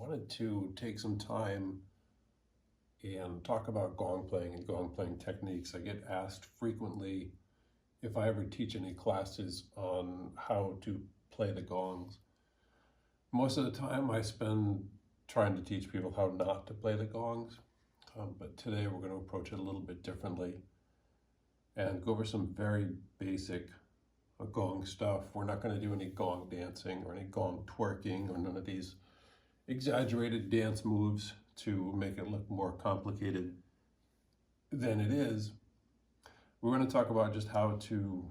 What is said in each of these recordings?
wanted to take some time and talk about gong playing and gong playing techniques. I get asked frequently if I ever teach any classes on how to play the gongs. Most of the time I spend trying to teach people how not to play the gongs, but today we're going to approach it a little bit differently and go over some very basic gong stuff. We're not going to do any gong dancing or any gong twerking or none of these exaggerated dance moves to make it look more complicated than it is. We're going to talk about just how to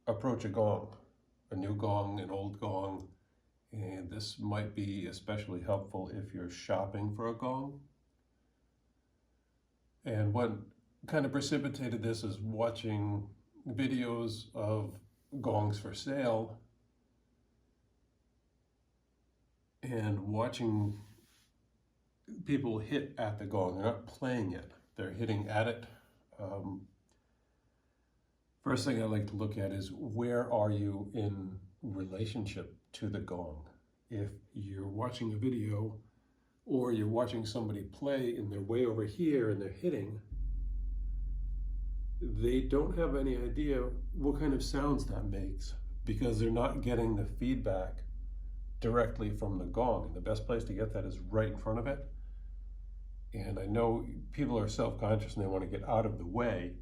approach a gong, a new gong, an old gong, and this might be especially helpful if you're shopping for a gong. And what kind of precipitated this is watching videos of gongs for sale and watching people hit at the gong. They're not playing it, they're hitting at it. First thing I like to look at is, where are you in relationship to the gong? If you're watching a video or you're watching somebody play and they're way over here and they're hitting, they don't have any idea what kind of sounds that makes because they're not getting the feedback directly from the gong. And the best place to get that is right in front of it. And I know people are self-conscious and they want to get out of the way,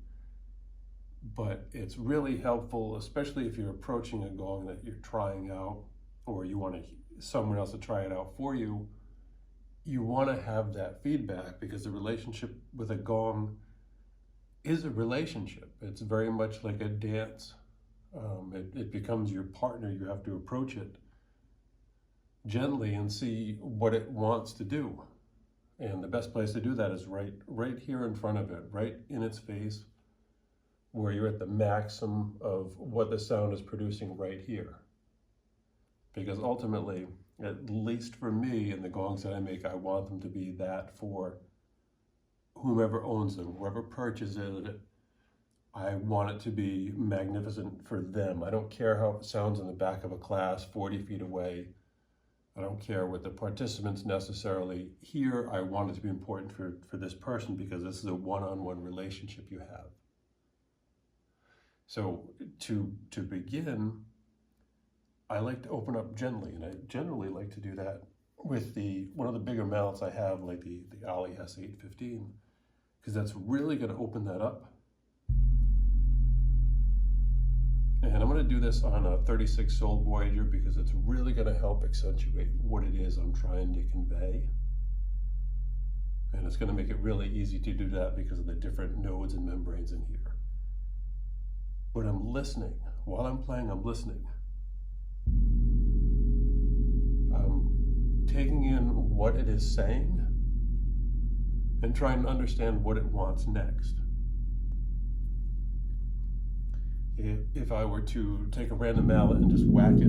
but it's really helpful, especially if you're approaching a gong that you're trying out or you want someone else to try it out for you. You want to have that feedback because the relationship with a gong is a relationship. It's very much like a dance. It becomes your partner. You have to approach it gently and see what it wants to do. And the best place to do that is right here in front of it, right in its face, where you're at the maximum of what the sound is producing right here. Because ultimately, at least for me and the gongs that I make, I want them to be that for whomever owns them, whoever purchases it. I want it to be magnificent for them. I don't care how it sounds in the back of a class 40 feet away. I don't care what the participants necessarily hear. I want it to be important for this person because this is a one-on-one relationship you have. So to begin, I like to open up gently, and I generally like to do that with one of the bigger mallets I have, like the Ali S815, because that's really going to open that up. And I'm going to do this on a 36 Soul Voyager because it's really going to help accentuate what it is I'm trying to convey. And it's going to make it really easy to do that because of the different nodes and membranes in here. But I'm listening. While I'm playing, I'm listening. I'm taking in what it is saying and trying to understand what it wants next. If I were to take a random mallet and just whack it,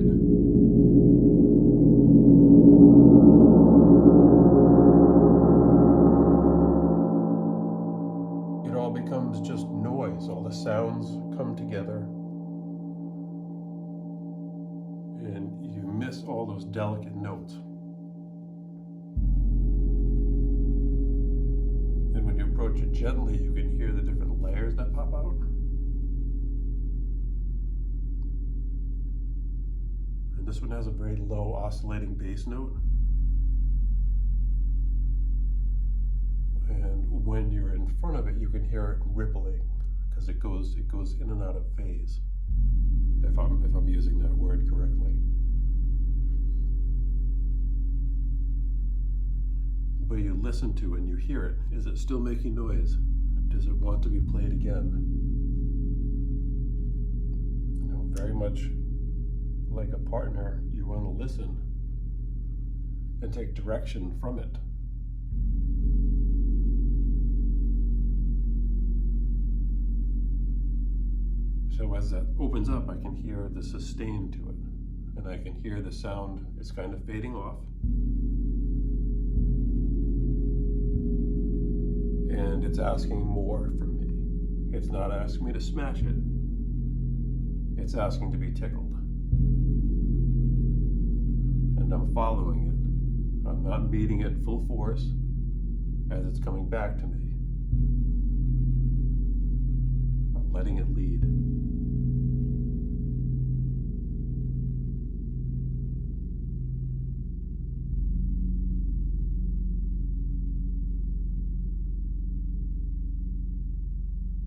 it all becomes just noise. All the sounds come together and you miss all those delicate notes. And when you approach it gently, you can hear the different layers that pop out. And this one has a very low oscillating bass note. And when you're in front of it, you can hear it rippling because it goes in and out of phase. If I'm using that word correctly. But you listen to it and you hear it. Is it still making noise? Does it want to be played again? You know, very much like a partner, you want to listen and take direction from it. So as that opens up, I can hear the sustain to it, and I can hear the sound is kind of fading off. And it's asking more from me. It's not asking me to smash it. It's asking to be tickled. And I'm following it. I'm not meeting it full force as it's coming back to me. I'm letting it lead.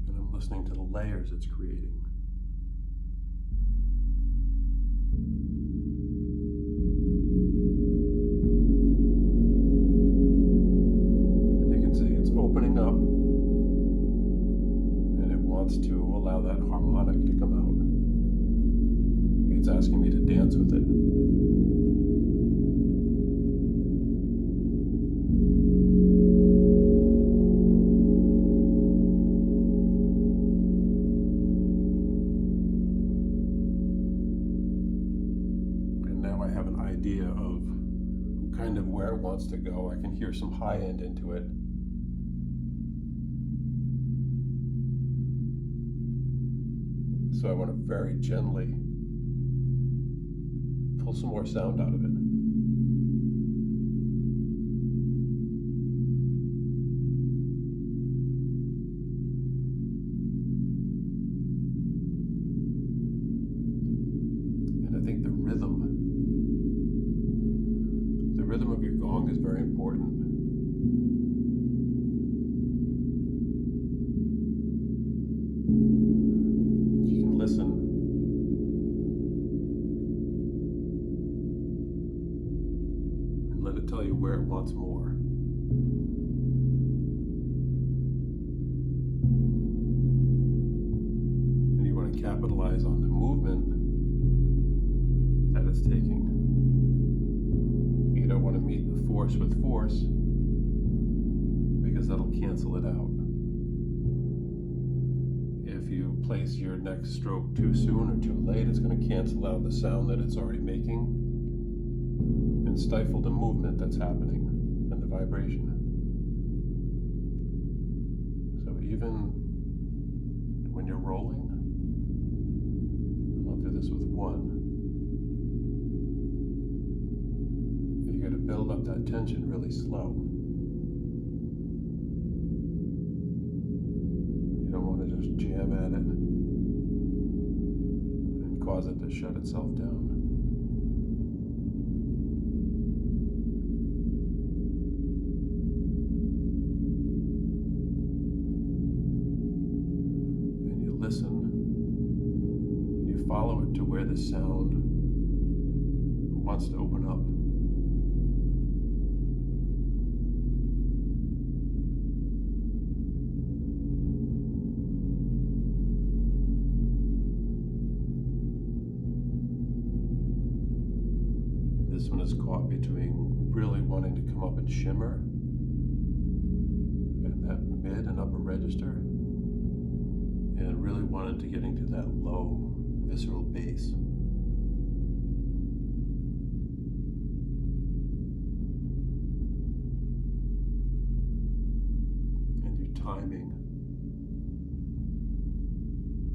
And I'm listening to the layers it's creating. Opening up, and it wants to allow that harmonic to come out. It's asking me to dance with it. And now I have an idea of kind of where it wants to go. I can hear some high end into it. So I want to very gently pull some more sound out of it. And I think the rhythm of your gong is very important. Listen and let it tell you where it wants more. And you want to capitalize on the movement that it's taking. You don't want to meet the force with force because that'll cancel it out. If you place your next stroke too soon or too late, it's going to cancel out the sound that it's already making and stifle the movement that's happening and the vibration. So even when you're rolling, and I'll do this with one, you got to build up that tension really slow. Just jam at it and cause it to shut itself down. And you listen, and you follow it to where the sound wants to open up. This one is caught between really wanting to come up and shimmer and that mid and upper register, and really wanting to get into that low visceral bass. And you're timing.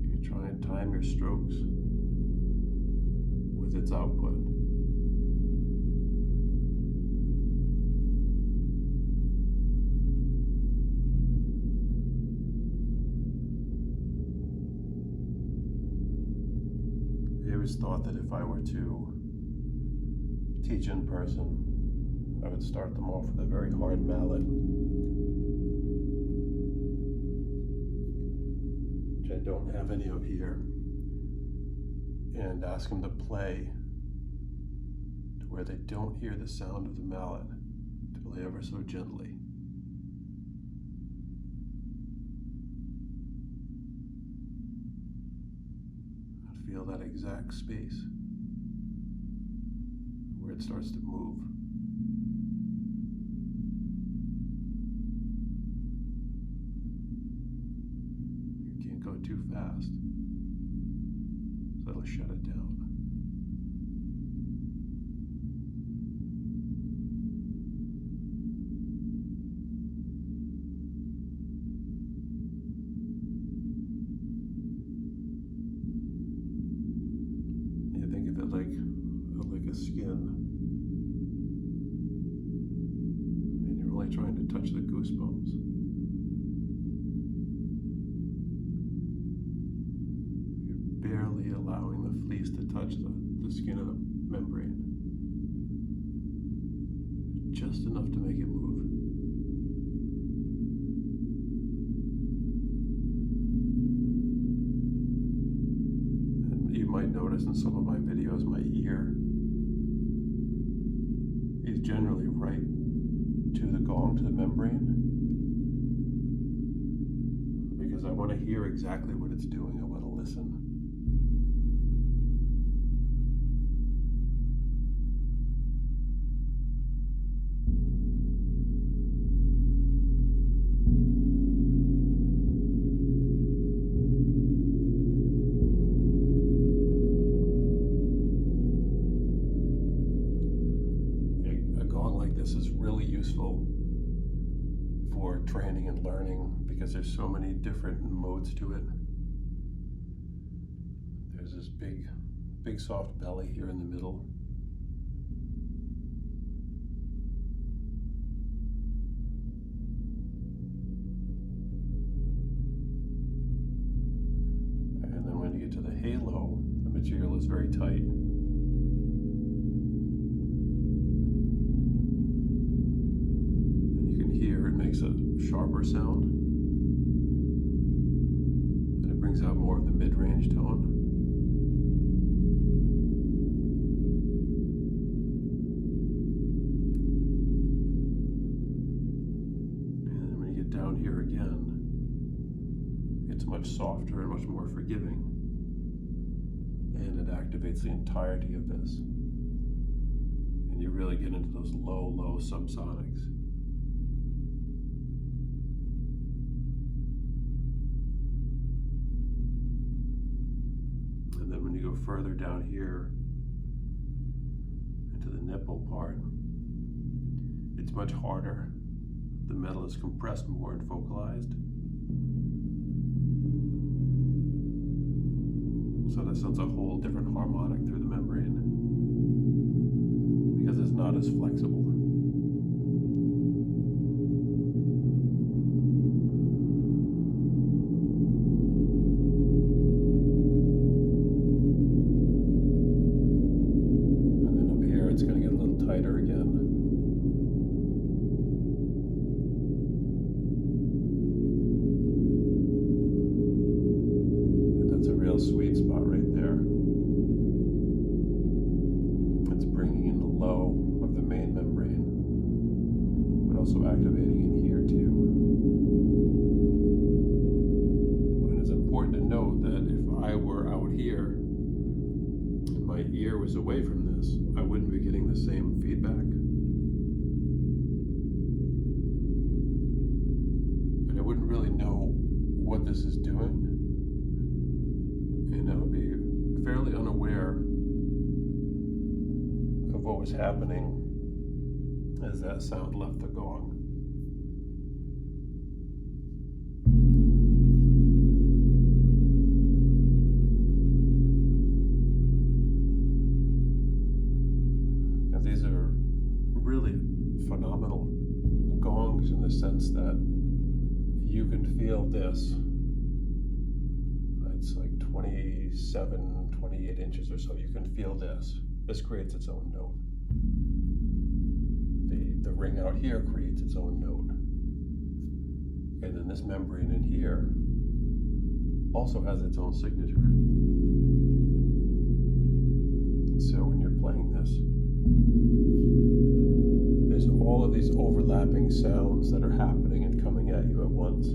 You're trying to time your strokes with its output. I always thought that if I were to teach in person, I would start them off with a very hard mallet, which I don't have any of here, and ask them to play to where they don't hear the sound of the mallet, to play ever so gently. Feel that exact space where it starts to move. You can't go too fast, so it'll shut it down. Like a skin. trying to touch the goosebumps. You're barely allowing the fleece to touch the skin of the membrane. Just enough to make it move. And you might notice in some of my videos, my ear is generally right to the gong, to the membrane, because I want to hear exactly what it's doing. I want to listen. This is really useful for training and learning because there's so many different modes to it. There's this big soft belly here in the middle. And then when you get to the halo, the material is very tight. It makes a sharper sound, and it brings out more of the mid-range tone. And then when you get down here again, it's much softer and much more forgiving, and it activates the entirety of this, and you really get into those low subsonics. And then when you go further down here into the nipple part, it's much harder. The metal is compressed more and focalized. So that sounds a whole different harmonic through the membrane because it's not as flexible. It's going to get a little tighter again. And that's a real sweet spot right there. It's bringing in the low of the main membrane, but also activating in here too. And it's important to note that if I were out here, my ear was away from this, I wouldn't be getting the same feedback. And I wouldn't really know what this is doing. And I would be fairly unaware of what was happening as that sound left the gong. These are really phenomenal gongs in the sense that you can feel this. It's like 27, 28 inches or so. You can feel this. This creates its own note. The ring out here creates its own note. And then this membrane in here also has its own signature. So when you're playing this, there's all of these overlapping sounds that are happening and coming at you at once.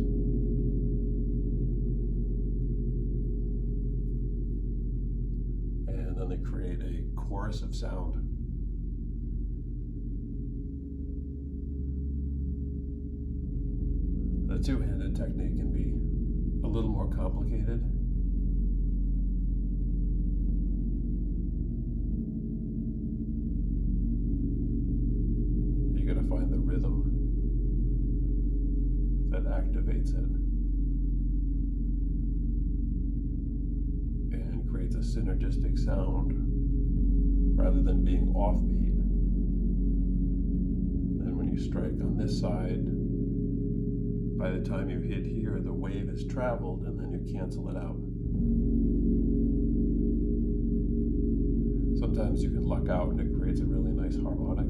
And then they create a chorus of sound. The two-handed technique can be a little more complicated. You gotta find the rhythm that activates it and creates a synergistic sound rather than being offbeat. And when you strike on this side, by the time you hit here, the wave has traveled, and then you cancel it out. Sometimes you can luck out and it creates a really nice harmonic.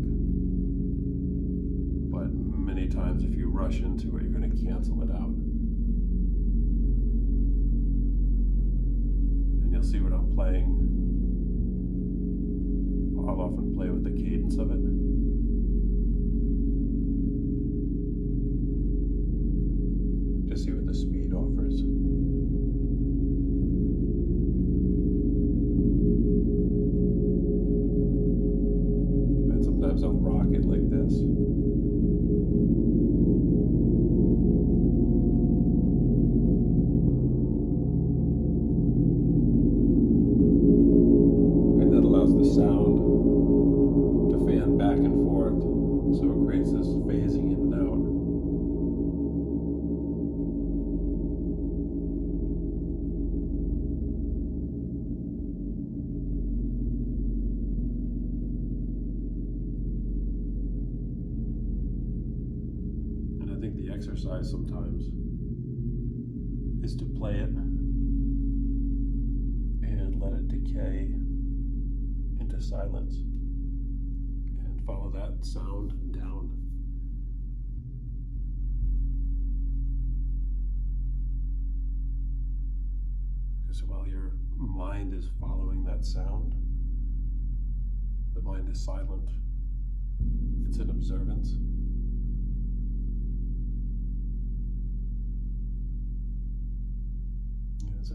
But many times if you rush into it, you're going to cancel it out. And you'll see what I'm playing. I'll often play with the cadence of it. Just see what the speed offers. And sometimes I'll rock it like this. And that allows the sound to fan back and forth, so it creates this phasing in and out. And I think the exercise sometimes is to play it and let it decay into silence. Follow that sound down. Because while your mind is following that sound, the mind is silent. It's an observance. It's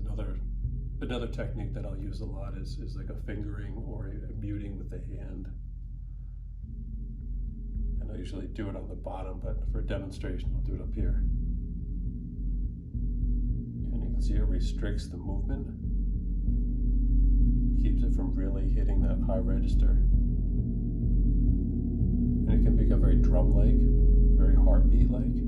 another technique that I'll use a lot is like a fingering or a muting with the hand. I usually do it on the bottom, but for demonstration, I'll do it up here. And you can see it restricts the movement. Keeps it from really hitting that high register. And it can become very drum-like, very heartbeat-like.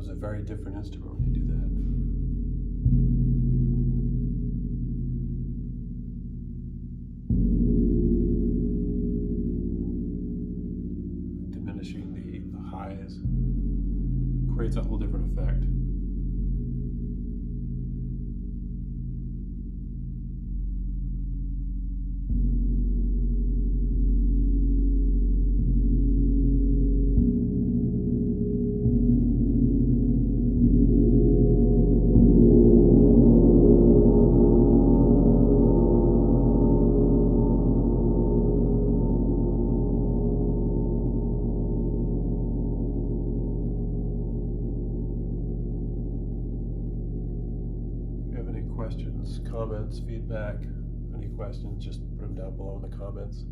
A very different instrument when you do that. Diminishing the highs creates a whole different effect. Questions, comments, feedback, any questions, just put them down below in the comments.